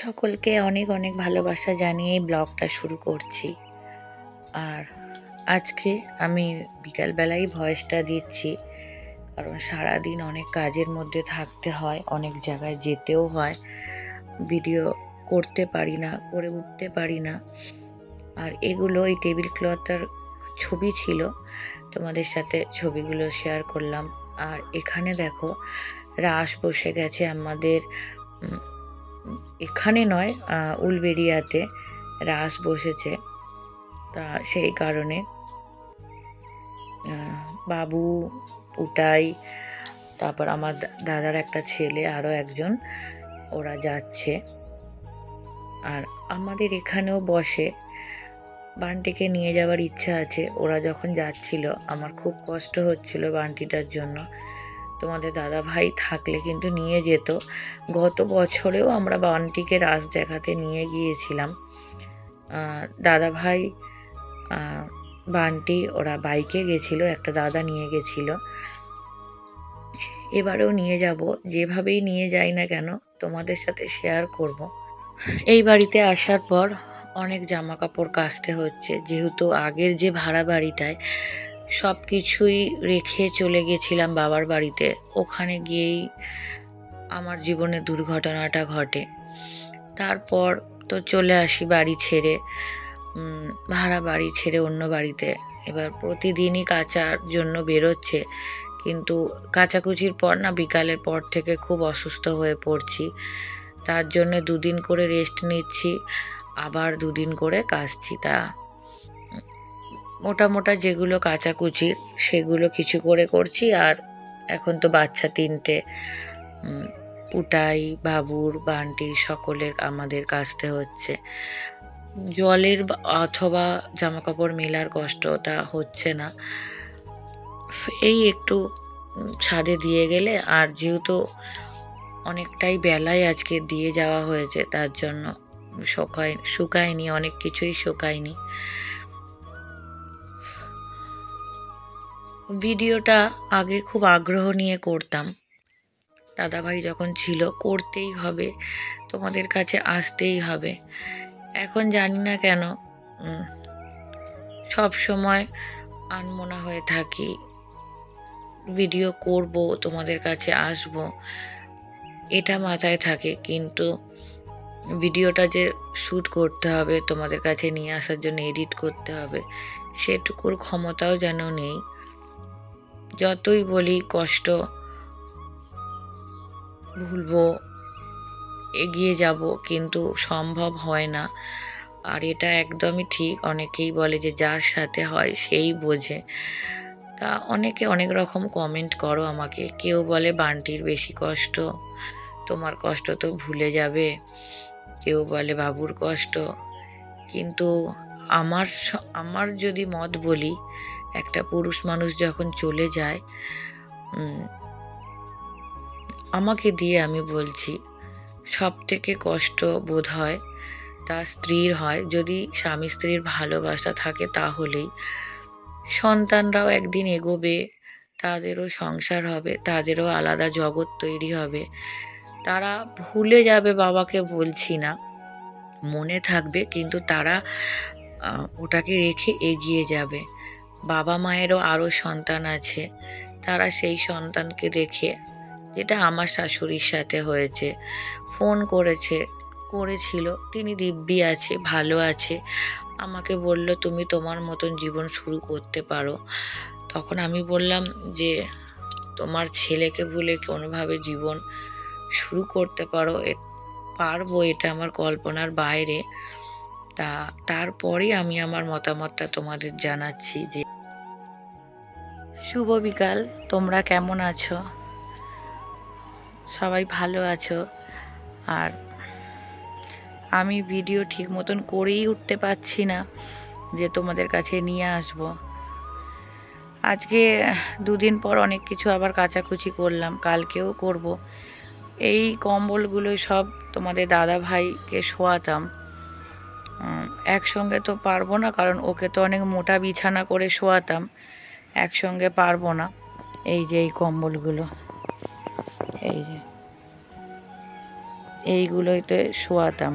সকলকে অনেক অনেক ভালোবাসা জানিয়ে ব্লগটা শুরু করছি। আর আজকে আমি বিকালবেলায় ভয়েসটা দিচ্ছি, কারণ সারাদিন অনেক কাজের মধ্যে থাকতে হয়, অনেক জায়গায় যেতেও হয়, ভিডিও করতে পারি না, করে উঠতে পারি না। আর এগুলো এই টেবিল ক্লথটার ছবি ছিল, তোমাদের সাথে ছবিগুলো শেয়ার করলাম। আর এখানে দেখো রাস বসে গেছে আমাদের, এখানে নয়, উলবেড়িয়াতে রাস বসেছে। তা সেই কারণে বাবু, পুটাই, তারপর আমার দাদার একটা ছেলে, আরও একজন, ওরা যাচ্ছে। আর আমাদের এখানেও বসে, বান্টিকে নিয়ে যাওয়ার ইচ্ছা আছে। ওরা যখন যাচ্ছিল আমার খুব কষ্ট হচ্ছিল বান্টিটার জন্য। তোমাদের দাদা ভাই থাকলে কিন্তু নিয়ে যেত। গত বছরেও আমরা বান্টিকে রাস দেখাতে নিয়ে গিয়েছিলাম। দাদা ভাই, বান্টি ওরা বাইকে গেছিল, একটা দাদা নিয়ে গেছিল। এবারেও নিয়ে যাব, যেভাবেই নিয়ে যাই না কেন তোমাদের সাথে শেয়ার করব। এই বাড়িতে আসার পর অনেক জামা কাপড় কাচতে হচ্ছে, যেহেতু আগের যে ভাড়া বাড়িটায় সব কিছুই রেখে চলে গেছিলাম বাবার বাড়িতে। ওখানে গিয়েই আমার জীবনে দুর্ঘটনাটা ঘটে। তারপর তো চলে আসি বাড়ি ছেড়ে, ভাড়া বাড়ি ছেড়ে অন্য বাড়িতে। এবার প্রতিদিনই কাচার জন্য বেরোচ্ছে, কিন্তু কাচাকুচির পর না, বিকালের পর থেকে খুব অসুস্থ হয়ে পড়ছি। তার জন্য 2 দিন করে রেস্ট নিচ্ছি, আবার 2 দিন করে কাচছি। তা মোটা যেগুলো কাচাকুচির সেগুলো কিছু করে করছি। আর এখন তো বাচ্চা 3টে, পুটাই, বাবুর, বান্টি, সকলের আমাদের কাচতে হচ্ছে। জলের অথবা জামা কাপড় মেলার কষ্টটা হচ্ছে না, এই একটু ছাদে দিয়ে গেলে। আর যেহেতু অনেকটাই বেলায় আজকে দিয়ে যাওয়া হয়েছে, তার জন্য শুকায়নি, অনেক কিছুই শুকায়নি। ভিডিওটা আগে খুব আগ্রহ নিয়ে করতাম, দাদাভাই যখন ছিল, করতেই হবে, তোমাদের কাছে আসতেই হবে। এখন জানি না কেন সব সময় আনমনা হয়ে থাকি, ভিডিও করব, তোমাদের কাছে আসব, এটা মাথায় থাকে, কিন্তু ভিডিওটা যে শ্যুট করতে হবে, তোমাদের কাছে নিয়ে আসার জন্য এডিট করতে হবে, সেটুকুর ক্ষমতাও যেন নেই। যতই বলি কষ্ট ভুলবো, এগিয়ে যাব, কিন্তু সম্ভব হয় না। আর এটা একদমই ঠিক, অনেকেই বলে যে যার সাথে হয় সেই বোঝে। তা অনেকে অনেক রকম কমেন্ট করো আমাকে, কেউ বলে বান্টির বেশি কষ্ট, তোমার কষ্ট তো ভুলে যাবে, কেউ বলে বাবুর কষ্ট। কিন্তু আমার যদি মত বলি, একটা পুরুষ মানুষ যখন চলে যায়, আমাকে দিয়ে আমি বলছি, সব থেকে কষ্ট বোধ হয় তার স্ত্রীর হয়। যদি স্বামী স্ত্রীর ভালোবাসা থাকে তাহলেই। সন্তানরাও একদিন এগোবে, তাদেরও সংসার হবে, তাদেরও আলাদা জগৎ তৈরি হবে। তারা ভুলে যাবে বাবাকে বলছি না, মনে থাকবে, কিন্তু তারা ওটাকে রেখে এগিয়ে যাবে। বাবা মায়েরও আরও সন্তান আছে, তারা সেই সন্তানকে রেখে, যেটা আমার শাশুড়ির সাথে হয়েছে, ফোন করেছিল, তিনি দিব্যি আছে, ভালো আছে, আমাকে বলল তুমি তোমার মতন জীবন শুরু করতে পারো। তখন আমি বললাম যে তোমার ছেলেকে বলে কোনোভাবে জীবন শুরু করতে পারবো, এটা আমার কল্পনার বাইরে। তারপরেই আমি আমার মতামতটা তোমাদের জানাচ্ছি। যে শুভ বিকাল, তোমরা কেমন আছো? সবাই ভালো আছো? আর আমি ভিডিও ঠিক মতন করেই উঠতে পারছি না যে তোমাদের কাছে নিয়ে আসব। আজকে 2 দিন পর অনেক কিছু আবার কাচাকুচি করলাম, কালকেও করব। এই কম্বলগুলো সব তোমাদের দাদা ভাইকে শোয়াতাম, একসঙ্গে তো পারবো না, কারণ ওকে তো অনেক মোটা বিছানা করে শোয়াতাম, একসঙ্গে পারবো না। এই যে এই কম্বলগুলো, এই যে এইগুলোইতে শোয়াতাম।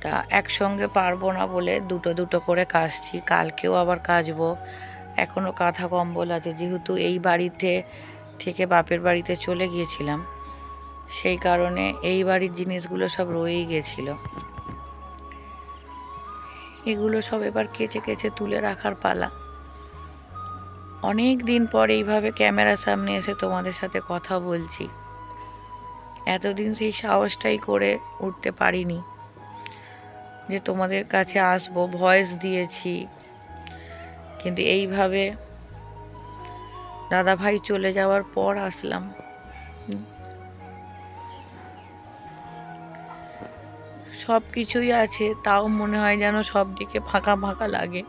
তা একসঙ্গে পারবো না বলে দুটো দুটো করে কাচছি, কালকেও আবার কাচবো। এখনও কাঁথা কম্বল আছে, যেহেতু এই বাড়িতে থেকে বাপের বাড়িতে চলে গিয়েছিলাম, সেই কারণে এই বাড়ির জিনিসগুলো সব রয়েই গেছিল। এগুলো সব এবার কেচে কেচে তুলে রাখার পালা। অনেক দিন পর এইভাবে ক্যামেরার সামনে এসে তোমাদের সাথে কথা বলছি। এতদিন সেই সাহসটাই করে উঠতে পারিনি যে তোমাদের কাছে আসবো, ভয়েস দিয়েছি, কিন্তু এইভাবে দাদা ভাই চলে যাওয়ার পর আসলাম। সব কিছুই আছে, তাও মনে হয় যেন সব দিকে ফাঁকা ফাঁকা লাগে।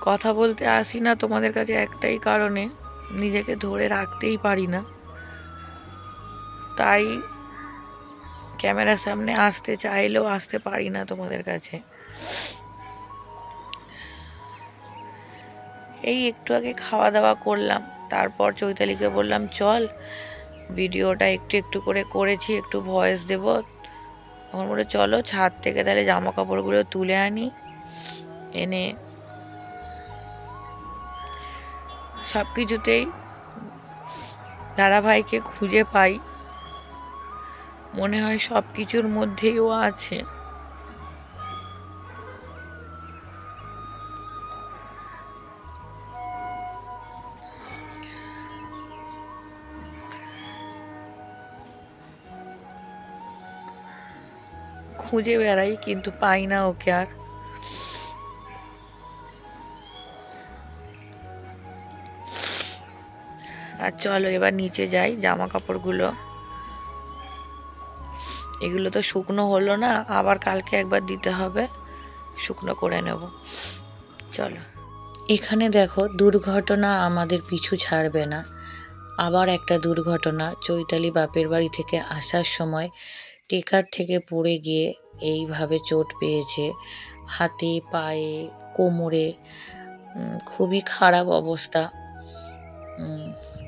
কথা বলতে আসি না তোমাদের কাছে একটাই কারণে, নিজেকে ধরে রাখতেই পারি না, তাই ক্যামেরার সামনে আসতে চাইলেও আসতে পারি না তোমাদের কাছে। এই একটু আগে খাওয়া দাওয়া করলাম, তারপর চৈতালিকে বললাম চল ভিডিওটা একটু একটু করে করেছি, একটু ভয়েস দেব। তখন বলে চলো ছাদ থেকে তাহলে জামা কাপড়গুলো তুলে আনি, এনে সব কিছুতেই দাদাভাইকে খুঁজে পাই, মনে হয় সব কিছুর মধ্যেই ও আছে। খুঁজে বেড়াই কিন্তু পাই না ওকে আর। আর চলো এবার নিচে যাই, জামা কাপড়গুলো এগুলো তো শুকনো হলো না, আবার কালকে একবার দিতে হবে, শুকনো করে নেব। চলো। এখানে দেখো দুর্ঘটনা আমাদের পিছু ছাড়বে না। আবার একটা দুর্ঘটনা, চৈতালি বাপের বাড়ি থেকে আসার সময় টেকার থেকে পড়ে গিয়ে এইভাবে চোট পেয়েছে, হাতে পায়ে কোমরে, খুবই খারাপ অবস্থা।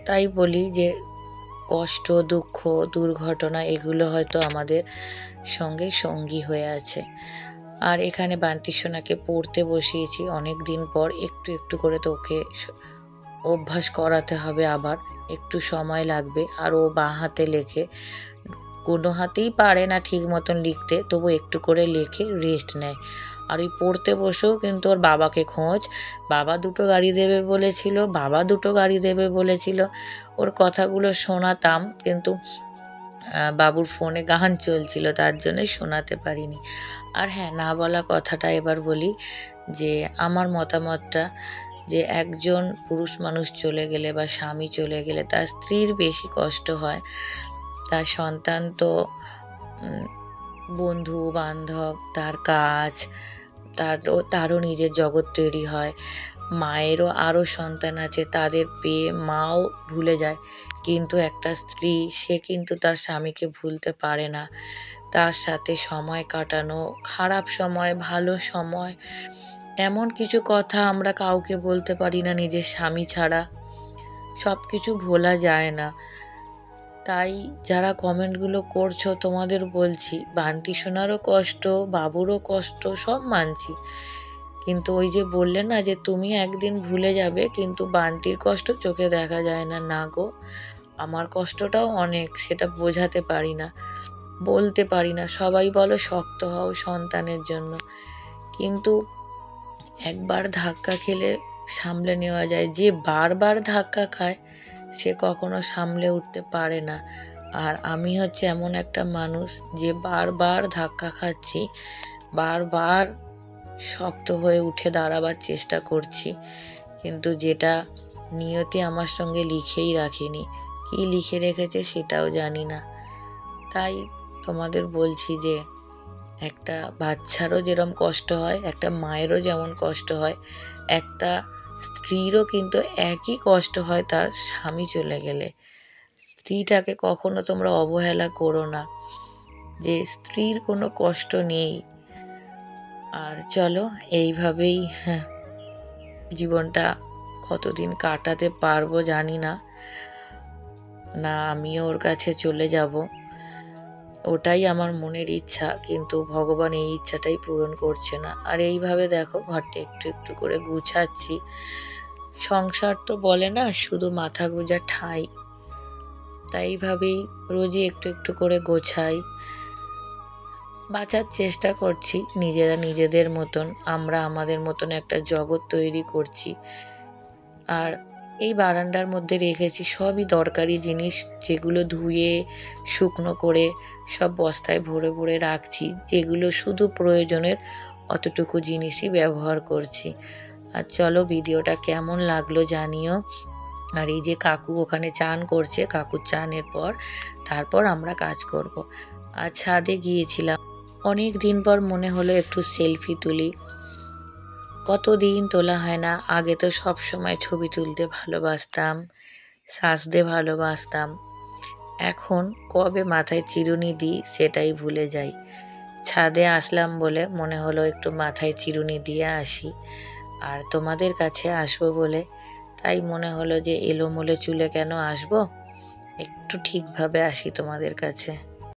তাই বলি যে কষ্ট দুঃখ দুর্ঘটনা এগুলো হয়তো আমাদের সঙ্গে সঙ্গী হয়ে আছে। আর এখানে বান্টি সোনাকে পড়তে বসিয়েছি অনেক দিন পর, একটু একটু করে তো ওকে অভ্যাস করাতে হবে, আবার একটু সময় লাগবে। আর ও বাঁ হাতে লেখে, কোনো হাতেই পারে না ঠিক মতন লিখতে, তবু একটু করে লেখে, রেস্ট নেয়। আর ওই পড়তে বসেও কিন্তু ওর বাবাকে খোঁজ, বাবা দুটো গাড়ি দেবে বলেছিল, বাবা দুটো গাড়ি দেবে বলেছিল। ওর কথাগুলো শোনাতাম, কিন্তু বাবুর ফোনে গান চলছিল, তার জন্যই শোনাতে পারিনি। আর হ্যাঁ, না বলা কথাটা এবার বলি, যে আমার মতামতটা, যে একজন পুরুষ মানুষ চলে গেলে বা স্বামী চলে গেলে তার স্ত্রীর বেশি কষ্ট হয়। তার সন্তান তো বন্ধু বান্ধব, তার কাজ, তারও নিজের জগৎ তৈরি হয়। মায়েরও আরও সন্তান আছে, তাদের পেয়ে মাও ভুলে যায়, কিন্তু একটা স্ত্রী সে কিন্তু তার স্বামীকে ভুলতে পারে না। তার সাথে সময় কাটানো, খারাপ সময় ভালো সময়, এমন কিছু কথা আমরা কাউকে বলতে পারি না নিজের স্বামী ছাড়া, সব কিছু ভোলা যায় না। তাই যারা কমেন্টগুলো করছো তোমাদের বলছি, বান্টি সোনারও কষ্ট, বাবুরও কষ্ট, সব মানছি, কিন্তু ওই যে বললে না যে তুমি একদিন ভুলে যাবে, কিন্তু বান্টির কষ্ট চোখে দেখা যায় না। না গো, আমার কষ্টটাও অনেক, সেটা বোঝাতে পারি না, বলতে পারি না। সবাই বলো শক্ত হও সন্তানের জন্য, কিন্তু একবার ধাক্কা খেলে সামলে নেওয়া যায়, যে বারবার ধাক্কা খায় সে কখনো সামলে উঠতে পারে না। আর আমি হচ্ছে এমন একটা মানুষ যে বারবার ধাক্কা খাচ্ছি, বারবার শক্ত হয়ে উঠে দাঁড়াবার চেষ্টা করছি, কিন্তু যেটা নিয়তি আমার সঙ্গে লিখেই রাখিনি, কি লিখে রেখেছে সেটাও জানি না। তাই তোমাদের বলছি যে একটা বাচ্চারও যেরকম কষ্ট হয়, একটা মায়েরও যেমন কষ্ট হয়, একটা স্ত্রীরও কিন্তু একই কষ্ট হয় তার স্বামী চলে গেলে। স্ত্রীটাকে কখনো তোমরা অবহেলা করো না, যে স্ত্রীর কোনো কষ্ট নেই। আর চলো এইভাবেই জীবনটা কতদিন কাটাতে পারবো জানি না, না আমিও ওর কাছে চলে যাব। ওটাই আমার মনের ইচ্ছা, কিন্তু ভগবান এই ইচ্ছাটাই পূরণ করছে না। আর এইভাবে দেখো ঘরটা একটু একটু করে গুছাচ্ছি। সংসার তো বলে না শুধু মাথা গোঁজা ঠাঁই, তাই এইভাবেই রোজই একটু একটু করে গোছাই। বাঁচার চেষ্টা করছি নিজেরা নিজেদের মতন, আমরা আমাদের মতন একটা জগৎ তৈরি করছি। আর এই বারান্দার মধ্যে রেখেছি সবই দরকারি জিনিস, যেগুলো ধুয়ে শুকনো করে সব বস্তায় ভরে ভরে রাখছি, যেগুলো শুধু প্রয়োজনের অতটুকু জিনিসই ব্যবহার করছি। আর চলো ভিডিওটা কেমন লাগলো জানিও। আর এই যে কাকু ওখানে চান করছে, কাকুর চানের পর তারপর আমরা কাজ করব। আর ছাদে গিয়েছিলাম, অনেক দিন পর মনে হলো একটু সেলফি তুলি। কতদিন তোলা হয় না। আগে তো সব সময় ছবি তুলতে ভালোবাসতাম, সাজতে ভালোবাসতাম। এখন কবে মাথায় চিরুনি দিই সেটাই ভুলে যাই। ছাদে আসলাম বলে মনে হলো একটু মাথায় চিরুনি দিয়ে আসি। আর তোমাদের কাছে আসবো বলে তাই মনে হলো যে এলোমেলো চুলে কেন আসবো, একটু ঠিকভাবে আসি তোমাদের কাছে।